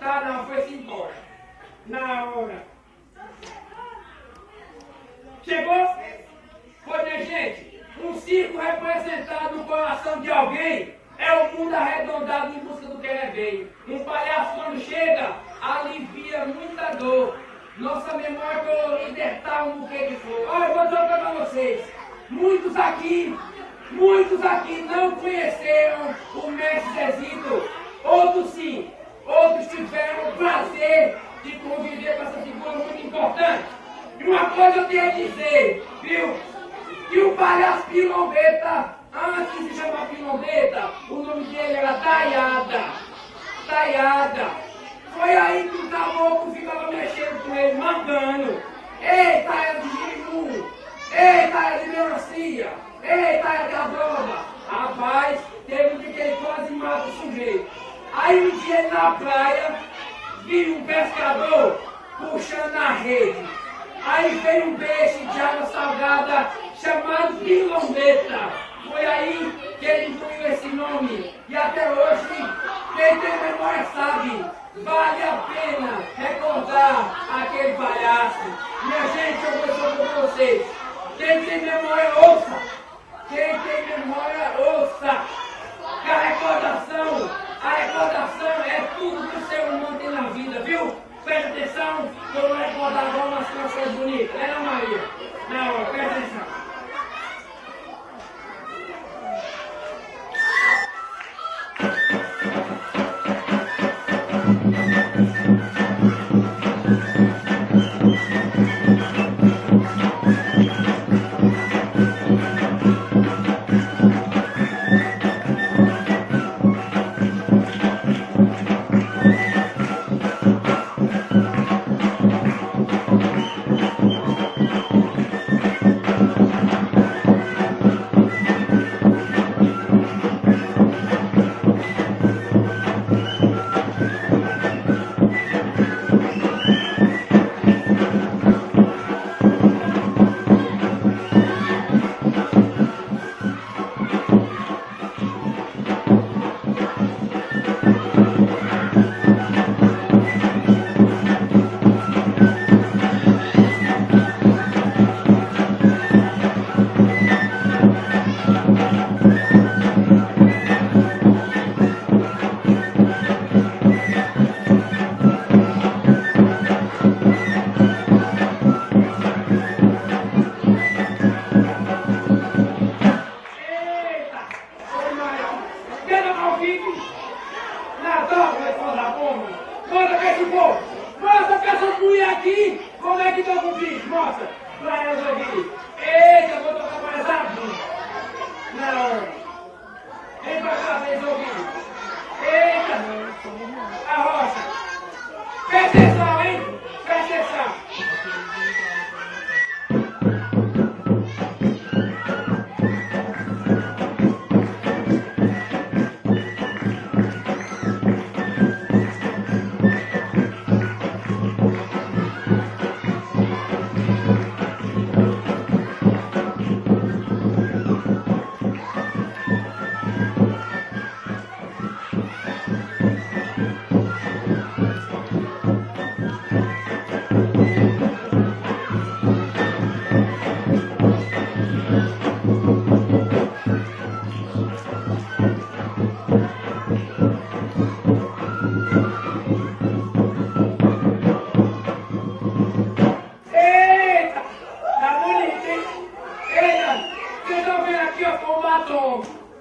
Tá não, foi-se embora. Na hora. Chegou? Foi, minha gente. Um circo representado no coração de alguém é o mundo arredondado em busca do que ele veio. Um palhaço quando chega, alivia muita dor. Nossa memória colorida está um buquê de flor. Olha, eu vou dizer para vocês. Muitos aqui não conheceram o mestre Zezito. Outros sim. Outros tiveram o prazer de conviver com essa figura muito importante. E uma coisa eu tenho a dizer, viu? Que o palhaço Pilombeta, antes de se chamar Pilombeta, o nome dele era Taiada. Taiada. Foi aí que o caboclo ficava mexendo com ele, mandando. Ei, Taia de Jirimu! Ei, Taia de melancia! Ei, Taia de abroba! Rapaz, teve um dia que ele quase mata o sujeito. Aí um dia ele na praia, viu um pescador puxando a rede. Aí veio um peixe de água salgada chamado Pilombeta. Foi aí que ele incluiu esse nome. E até hoje, quem tem memória sabe, vale a pena recordar aquele palhaço. Minha gente, eu vou dizer para vocês. Quem tem memória, ouça. Quem tem memória, ouça. Que a recordação é tudo que o ser humano tem na vida, viu? Presta atenção, que eu vou recordar agora umas canções bonitas, né, não, Maria? Não, presta atenção. Mostra que essa mulher aqui, como é que toca o bicho? Mostra, pra elas ouvir. Eita, eu vou tocar mais rápido. Não. Vem pra cá, pra eles ouvirem. Eita, a rocha. Presta atenção, hein? Presta atenção.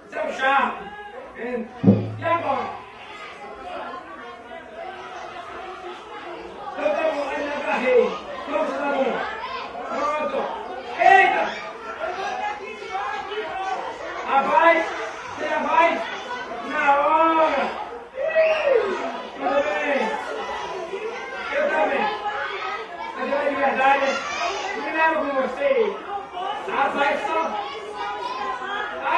Seu chato. E agora? Eu me agarrei. Vamos, cidadão. Pronto. Eita! Rapaz, você já vai? Na hora. Tudo bem. Eu também. Mas eu de verdade, me leva com você. Rapaz, só...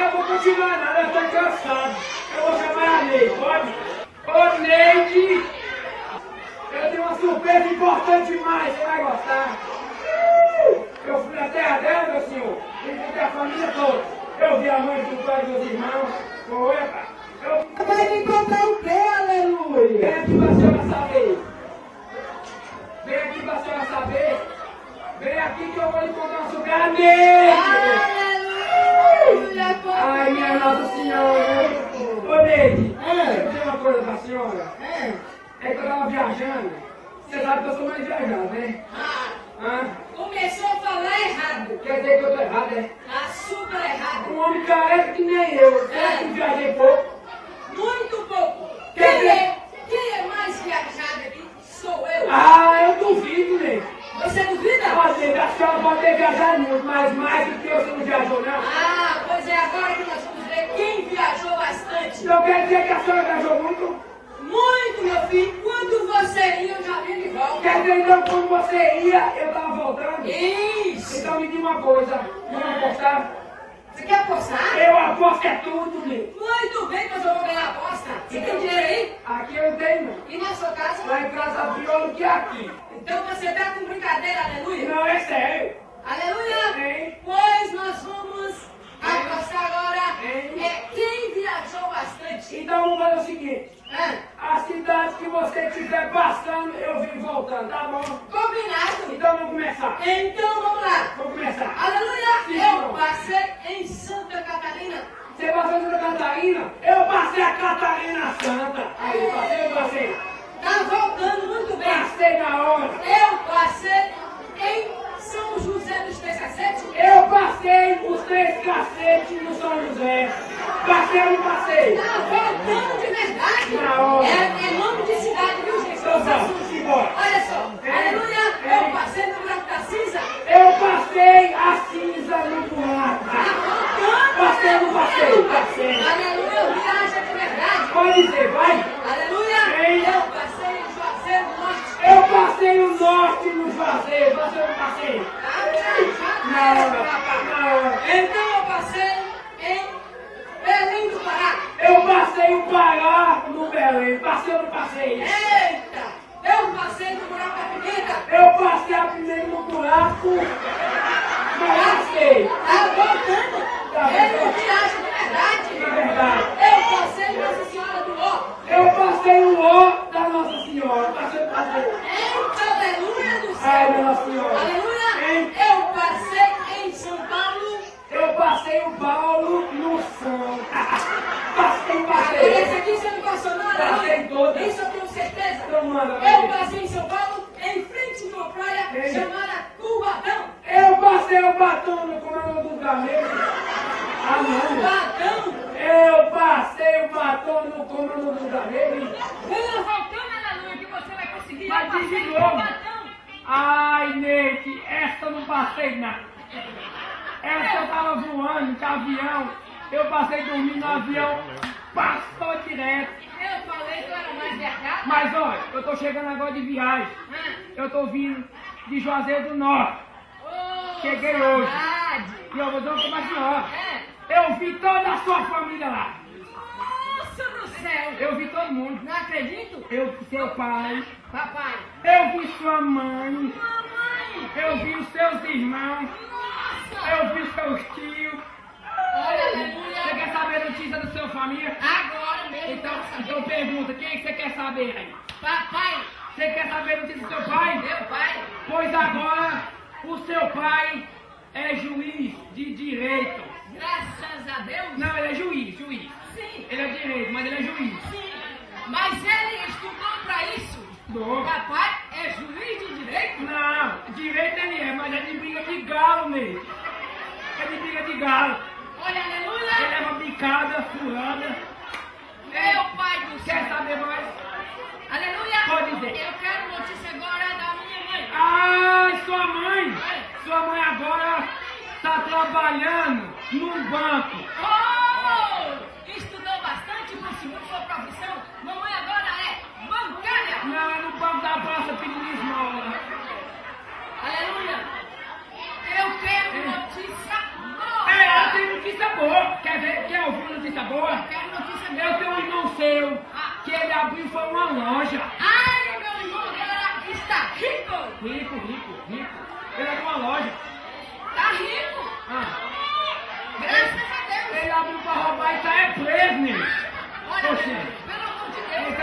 eu vou continuar nada, eu tô cansado. Eu vou chamar a Neide, pode? Ô Neide! Eu tenho uma surpresa importante demais, você vai gostar. Eu fui na terra dela, meu senhor. Visitei a família toda. Eu vi a mãe com todos os meus irmãos. Foi, pai. Vai me encontrar o quê, aleluia? Quem é que você vai saber? Neide! Aleluia! Ai, minha Nossa Senhora! Ô, Neide, eu vou dizer uma coisa pra senhora. É que eu tava viajando. Você sabe que eu sou mais viajado, né? Começou a falar errado. Quer dizer que eu tô errado, é? Tá super errado. Um homem careca que nem eu. Será que eu viajei pouco? Muito pouco. Quer dizer- Quem é mais viajado aqui? Sou eu. Ah, eu duvido, Neide. Você duvida? A senhora pode ter viajado muito, mas mais do que eu, você não viajou, não? Ah, pois é agora que nós vamos ver quem viajou bastante. Então quer dizer que a senhora viajou muito? Muito, meu filho. Quando você ia, eu já vim de volta. Quer dizer, então, quando você ia, eu tava voltando? Isso. Então me diga uma coisa, vamos apostar? Você quer apostar? Eu aposto que é tudo, Neide. Muito bem, mas eu vou ganhar a aposta. Você tem dinheiro aí? Aqui eu não tenho, não. E na sua casa? Lá em casa pior do que aqui. Então você tá com brincadeira, aleluia? Não, é sério. Aleluia! Hein? Pois nós vamos apostar agora Hein? quem viajou bastante. Então vamos fazer o seguinte. Ah, A cidade que você estiver passando, eu vim voltando, tá bom? combinado? Então vamos começar. Então vamos lá. Vamos começar. Aleluia! Sim, Eu senhor. passei em Santa Catarina. Você passou em Santa Catarina? Eu passei a Catarina Santa. Aí, eu passei. Tá voltando muito bem. Passei na hora. Eu passei em São José dos Tecacetes. Eu passei os 3 cacetes no São José. Passei ou não passei? Tá voltando de verdade. Na hora. É nome de cidade, viu, gente? Então vamos embora. Olha só. Aleluia! Eu passei no buraco da cinza. Eu passei a cinza no buraco. Passei ou não passei? Passei. Aleluia, viaja de verdade. Pode dizer, vai. Aleluia, Ei. eu passei em Juazeiro do Norte. Eu passei o norte no Juazeiro. Passei ou não passei? Na hora. Na hora. Então eu passei em Belém do Pará. Eu passei o Pará no Belém. Passei ou não passei? Eita, eu passei no buraco da pimenta. Eu passei a primeira no buraco. Não passei. Tá voltando. Tá Ele voltando. viaja de verdade. De verdade. Eu passei em Nossa Senhora do Ó. Eu passei o ó da Nossa Senhora. Passei ou não passei? Eita, aleluia do céu. Ai, Nossa Senhora. Aleluia. Hein? Eu passei em São Paulo. Eu passei o Paulo no São. Passei, Agora passei. esse aqui você não passou nada, Passei toda. Isso eu tenho certeza. Então manda, Eu vai. passei em São Paulo, em frente a uma praia Ei. chamada Cubatão. Eu passei o batom no comando do Gameiro. Ah, não. Cubatão. Eu passei o batom no comando do Gameiro. Voltando, aleluia, que você vai conseguir. Mas Eu passei diz de em novo. Cubatão. Ai, Neide, essa eu não passei nada. Essa eu tava voando de avião. Eu passei dormindo no avião. Passou direto. Eu falei que eu era mais viajado. Mas olha, eu tô chegando agora de viagem. Eu tô vindo de Juazeiro do Norte. Cheguei hoje. E eu vou dizer uma coisa pra senhora. Eu vi toda a sua família lá. Nossa do céu. Eu vi todo mundo. Não acredito. Eu vi seu pai. Papai. Eu vi sua mãe. Mamãe. Eu vi os seus irmãos. Nossa. Eu vi seus tios. Olha, Você aleluia. quer saber a notícia da sua família? Agora mesmo. Então pergunta, quem é que você quer saber aí? Papai. Você quer saber a notícia do seu pai? Meu pai. Pois agora, o seu pai é juiz de direito. Graças a Deus. Não, ele é juiz. Sim. Ele é direito, mas ele é juiz. Sim. Mas ele estudou pra isso. Não. Papai é juiz de direito? Não, direito ele é, mas é de briga de galo nele. É de briga de galo. Olha, Ele aleluia. leva picada, furada. Meu pai do Quer céu. saber mais? Aleluia. Pode dizer. Eu quero notícia agora da minha mãe. Ah, sua mãe! Sua mãe agora está trabalhando num banco. Oh! Estudou bastante, conseguiu sua profissão. Mamãe agora é bancária. Não, é no banco da praça pedindo esmola. Aleluia. Eu quero notícia boa. É, eu tenho notícia boa. Quer ver? Quer ouvir notícia boa? Eu quero notícia boa. Eu tenho um irmão seu que ele abriu foi uma loja. Ai, meu irmão agora está rico. Rico. Ele abriu uma loja. Tá rico. Ah, Graças a Deus. ele abriu pra roubar e tá é preso, menino. Olha, Oxê. pelo amor de Ele Deus.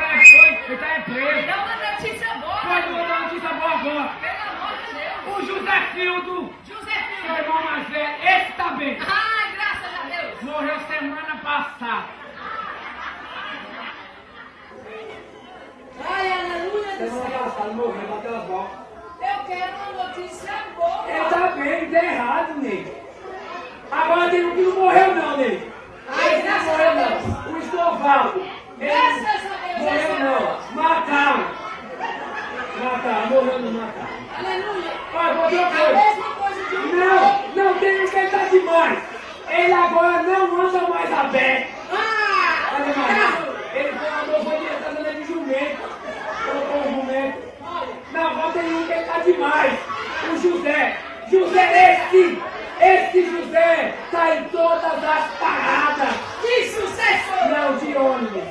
tá é preso. Dá uma notícia boa. Pode botar notícia boa agora. Pelo amor de Deus. O José Fildo, José Filho. seu irmão mais velho, esse tá bem. Ai, graças a Deus. Morreu semana passada. Ai, aleluia do Semana céu. passada morreu, bateu as bolas. Eu quero uma notícia boa. Ele tá bem, ele tá errado, nego. Agora tem um que não morreu não, nego. Ai, Esse não graças morreu a Deus. não. O Escovaldo. Ele Graças a Deus. morreu não. Mataram. Mataram, morreu não mataram. Aleluia. Olha, vou dizer uma A coisa. mesma coisa de um. Não tem um que ele tá demais. Ele agora não anda mais a pé. Ah, Olha carro. mais. Ele andou, foi direto, tá andando de jumento. Colocou um jumento. Na volta tem um que ele tá demais. O José. Esse José tá em todas as paradas. Que sucesso. Não, de ônibus.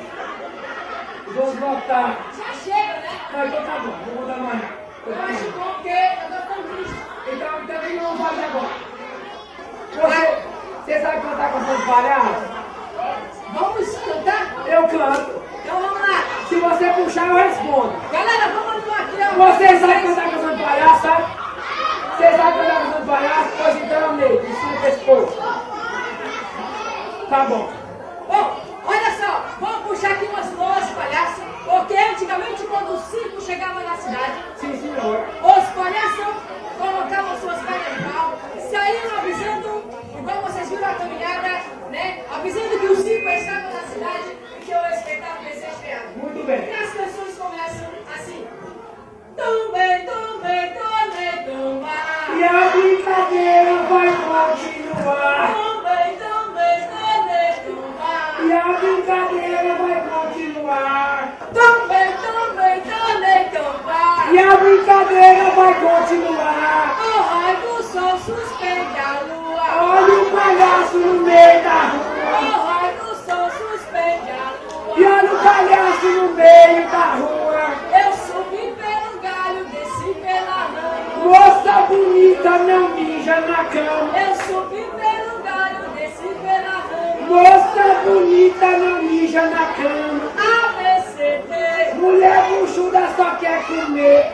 Vamos voltar. Já chega, né? Não, então tá bom, não vou dar mais nada. Eu acho bom porque eu tô tão triste. Então o que nós vamos fazer agora? Você sabe cantar com essas palhaças? Vamos cantar? Eu canto. Então vamos lá. Se você puxar, eu respondo. Galera, vamos aqui, ó. Você sabe cantar com essas palhaças, sabe? Você sabe cantar com essas palhaças? Pois então, Ney, ensina esse povo. Tá bom. Bom, olha só. Vamos puxar aqui umas boas palhaças. Porque antigamente, quando o circo chegava na cidade, Sim, senhor. os palhaços colocavam suas pernas no pau, saíam avisando, igual vocês viram a caminhada, né? Avisando que o circo estava na cidade e que o espetáculo ia ser estreado. Muito bem. E as canções começam assim. Tumbe, tumbe, tumbe, tumba. E a brincadeira vai continuar. Tumbe, tumbe, tumbe, tumba. E a brincadeira vai continuar. Tumbe, tumbe, tumbe, tumba. E a brincadeira vai continuar. O raio do sol suspende a lua. Olha o palhaço no meio da O rua. raio do sol suspende a lua. E olha o palhaço no meio da rua. Eu subi pelo galho, desci pela rama. Moça bonita não mija na cama. Eu subi pelo galho, desci pela rama. Moça bonita não mija na cama. ABCD. Mulher buchuda só quer comer.